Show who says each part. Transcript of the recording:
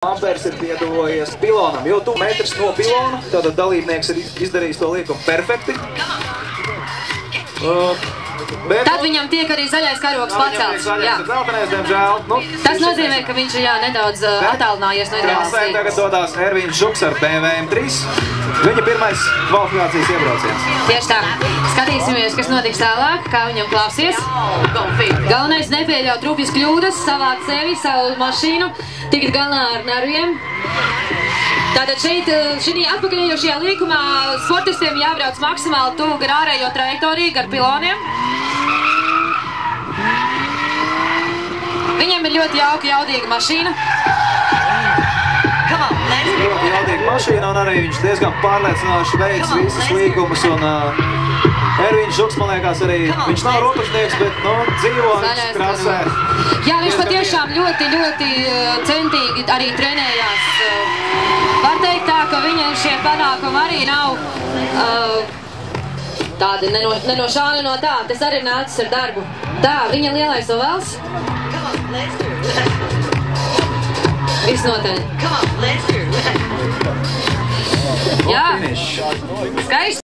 Speaker 1: Ampers ir pietuvojies pilonam, jo tu metrs no pilona, tātad dalībnieks ir izdarījis to liekumu perfekti.
Speaker 2: Tad viņam tiek arī zaļais karogs pacelts. Tas nozīmē, ka viņš ir nedaudz attālinājies no ideālās vietas.
Speaker 1: Tagad dodās Ervīns Žuks ar BMW M3. Viņa pirmais kvalifikācijas iebrauciens.
Speaker 2: Tieši tā. Skatīsimies, kas notiks tālāk, kā viņam klāsies. Galvenais nepieļaut rupjas kļūdas, savāt sevi, savu mašīnu, tikt galā ar nerviem. Tātad šeit, šī atpakaļējošajā līkumā sportistiem jābrauc maksimāli tuvu gar ārējo trajektoriju, gar piloniem. Viņiem ir ļoti jauka, jaudīga mašīna.
Speaker 1: Ļoti jaudīga mašīna, un arī viņš diezgan pārliecinoši veids visas līkumus, un Ervīns Žuks, man liekas, arī viņš nav rotažnieks, bet, dzīvo krasē.
Speaker 2: Jā, viņš patiešām ļoti centīgi arī trenējās. Var teikt tā, ka viņiem šie panākumi arī nav tādi ne no šā, ne no tā. Tas arī nācis ar darbu. Tā, viņa lielais ovals. Viss noteļ. Jā, skaisti.